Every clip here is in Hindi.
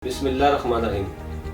बिस्मिल्लाहिर्रहमानिर्रहीम।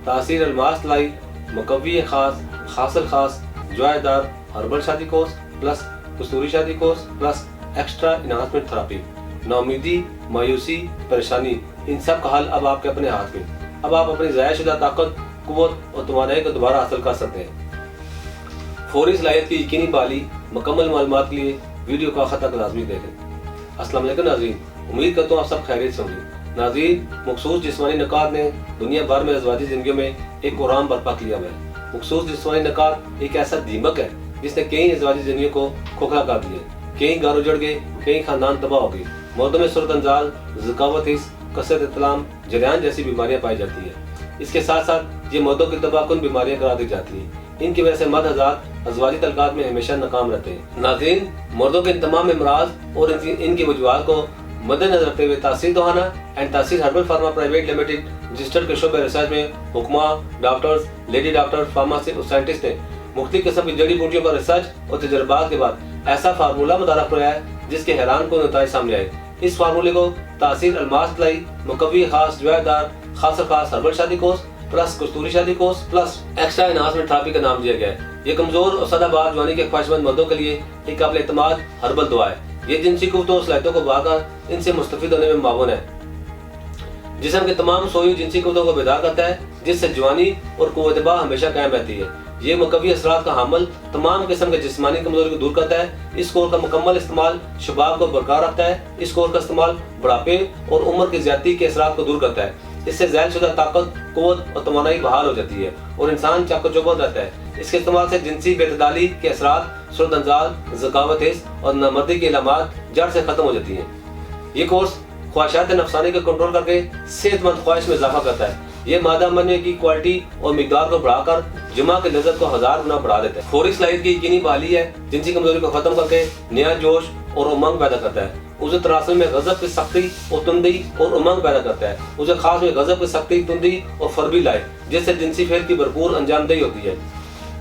तासीर अलमास लाई मुकव्वी खास हासिल खास जायदार हर्बल शादी कोर्स प्लस कस्तूरी शादी course plus extra enhancement therapy. नाउमीदी, मायूसी, परेशानी, इन सब का हल अब आपके अपने हाथ में। अब आप अपनी ज़ाया शुदा ताकत, कुव्वत और तवानाई को दोबारा हासिल कर सकते हैं। फौरी सलाहियत की यकीनी बहाली, मुकम्मल मालूमात के लिए वीडियो का आखिर तक लाजमी देखें। अस्सलाम वालेकुम नाज़रीन, उम्मीद करता हूँ आप सब खैरियत से होंगे। नाज़रीन, मखसूस जिस्मानी निकात ने दुनिया भर में अज़वाजी ज़िंदगियों में एक कुरान बर्पा किया हुआ है। मखसूस जिस्मानी निकात एक ऐसा दीमक है जिसने कई अज़वाजी ज़िंदगियों को खोखला कर दिया। कई घर उजड़ गए, कई खानदान तबाह हो गए। मौतों में सूरत अंजाल, ज़कावत हिस्स, कसरत इत्तलाम, जरियान जैसी बीमारियाँ पाई जाती है। इसके साथ साथ ये मौतों की तबाहकुन बीमारियाँ करा दी जाती हैं। इनकी वजह से मर्द हज़रात अज़वाजी तल्क़ात में हमेशा नाकाम रहते हैं। नाज़रीन, मर्दों के इन तमाम अमराज़ और इनकी वजूहात को मद्देनजर रखते हुए तासीर दोहाना एंड तासीर herbal pharma private limited registered के शोबे रिसर्च में हुक्मा, डॉक्टर्स, लेडी डॉक्टर, फार्मासिस्ट और साइंटिस्ट ने मुख्तलिफ किस्म की जड़ी बूटियों पर रिसर्च और तजर्बात के बाद ऐसा फार्मूला मुतारफ कराया है जिसके हैरान को नतीजे सामने आए। इस फार्मूले को तासीर अलमास लाई मुकव्वी खास जायदार खास हर्बल शादी कोर्स प्लस कस्तूरी शादी course plus extra enhancement therapy का नाम दिया गया है। ये कमजोर और सदाबहार जवानी के ख्वाहिशमंद मर्दों के लिए एक काबिल एतमाद हर्बल दवा है। ये जिनसी कुव्वत और सलाहियतों को बढ़ाकर इनसे मुस्तफीद होने में मावन है। जिस्म के तमाम सोई जिनसी कुव्वतों को बेदार करता है, जिससे जवानी और कुव्वत-ए-बा हमेशा कायम रहती है। ये मुकव्वी असरात का हामिल तमाम किस्म के जिस्मानी कमजोरी को दूर करता है। इस कोर का मुकम्मल इस्तेमाल शबाब को बरकरार रखता है। इस कोर का इस्तेमाल बुढ़ापे और उम्र की ज्यादती के असरात को दूर करता है। इससे ज़ायल शुदा ताकत, कुव्वत और तवानाई बहाल हो जाती है और इंसान चाको-चौबंद रहता है। इसके इस्तेमाल से जिनसी बेतदाली के असरात, सूरत अंजाल, ज़कावत हिस्स और नामर्दी की अलामात जड़ से खत्म हो जाती हैं। ये कोर्स ख्वाहिशात नफसानी को कंट्रोल करके सेहतमंद ख्वाहिश में इजाफा करता है। ये मादा बनने की क्वालिटी और मिकदार को बढ़ाकर जुमा की लज़्ज़त को 1000 गुना बढ़ा देता है। फौरी सलाहियत की यकीनी बहाली है, जिनसी कमजोरी को खत्म करके नया जोश और उमंग पैदा करता है। उसे तरासम में गजब की सख्ती और तुंदी और उमंग पैदा करता है। उसे खास में गजब की सख्ती, तुंदी और फरबी लाए, जिससे जिनसी फेल की भरपूर अंजामदेही होती है।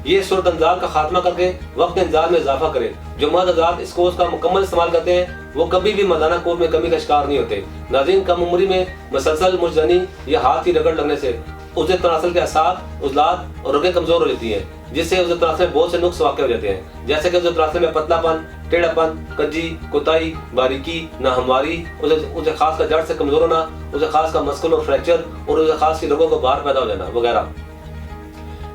ये सूरत अंजाल का खात्मा करके वक्त इंतजार में इजाफा करे। जो मर्द हज़रात इस कोर्स का मुकम्मल इस्तेमाल करते हैं वो कभी भी मर्दाना कोर्स में कमी का शिकार नहीं होते। नाज़रीन, कम उम्री में मसलसल मुजजनी या हाथ की रगड़ लगने से उसे तनासल के असाब, उजलात और रगें कमजोर हो जाती हैं, जिससे उसे तनासल में बहुत से नुक्स वाक़ हो जाते हैं, जैसे कि उसे तनासल में पतलापन, टेढ़ापन, कज्जी, कोताही, बारीकी, नाहमवारी, उसे खास का जड़ से कमजोर होना, उसे खास का मस्कुल और फ्रैक्चर और उसे खास की रगों को बाहर पैदा हो जाना वगैरह।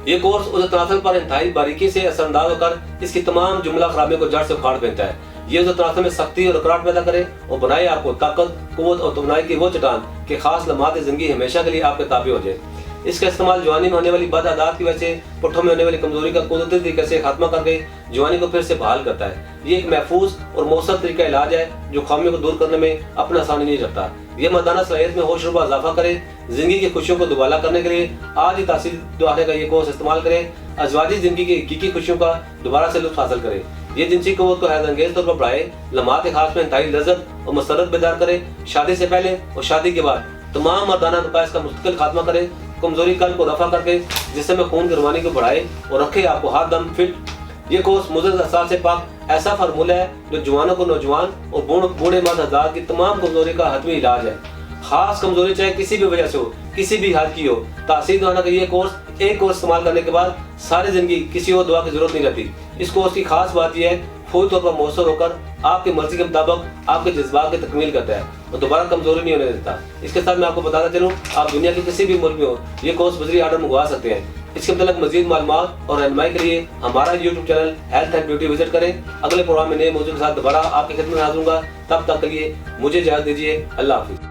ये कोर्स उसे तनासल पर इंतहाई बारीकी से असरअंदाज होकर इसकी तमाम जुमला खराबियों को जड़ से उखाड़ फेंकता है। ये उसे तनासल में सख्ती और अकरार पैदा करे और बनाए आपको ताकत, कुव्वत और तवानाई की वो चट्टान कि खास लम्हात ज़िंदगी हमेशा के लिए आपके ताबे हो जाए। इसका इस्तेमाल जवानी में होने वाली बद आदत की वजह से पुट्ठों में होने वाली कमजोरी का कुदरती तरीके से खात्मा करके जवानी को फिर से बहाल करता है। ये एक महफूज और मौसर तरीका इलाज है जो खामियों को दूर करने में अपना आसानी नहीं रखता। ये मर्दाना सलाहियत में होश रुबा इजाफा करे। जिंदगी की खुशियों को दुबाला करने के लिए आज ही तासीर दोहाने का ये कोर्स इस्तेमाल करें। अज़वाजी जिंदगी की हकीकी खुशियों का दोबारा से लुत्फ हासिल करें। ये जिनसी कुव्वत को हैरतअंगेज तौर पर बढ़ाए, लम्हात खास में इंतहाई लज़्ज़त और मसरत बेदार करे। शादी से पहले और शादी के बाद तमाम मर्दाना नकाइस का मुस्तकिल खात्मा करे। कमजोरी कल को रफा करके जिस्म में खून की रवानी को बढ़ाए और रखे आपको हर दम फिट। ये कोर्स मुज़्ज़त असरार से पाक ऐसा फार्मूला है जो जवानों को नौजवान और बूढ़े मर्द हज़रात की तमाम कमजोरी का हतमी इलाज है। खास कमजोरी चाहे किसी भी वजह से हो, किसी भी हद की हो, तासीर दोहाना का ये कोर्स एक कोर्स इस्तेमाल करने के बाद सारी जिंदगी किसी और दवा की जरूरत नहीं रहती। इस कोर्स की खास बात यह है फौरी तौर पर मौसर होकर आपकी मर्जी के मुताबिक आपके जज्बात की तकमील करता है और दोबारा कमजोरी नहीं होने देता। इसके साथ मैं आपको बताना चलूँ, आप दुनिया के किसी भी मुल्क में हो ये कोर्स बजरी आर्डर मंगवा सकते हैं। इसके मतलब मजीद मालूमात और रहनुमाई के लिए हमारा YouTube channel health and beauty visit करें। अगले प्रोग्राम में नए मौजूद के साथ दोबारा आपकी खिदमत में हाजिर होऊंगा। तब तक के लिए मुझे इजाज़त दीजिए। अल्लाह हाफिज़।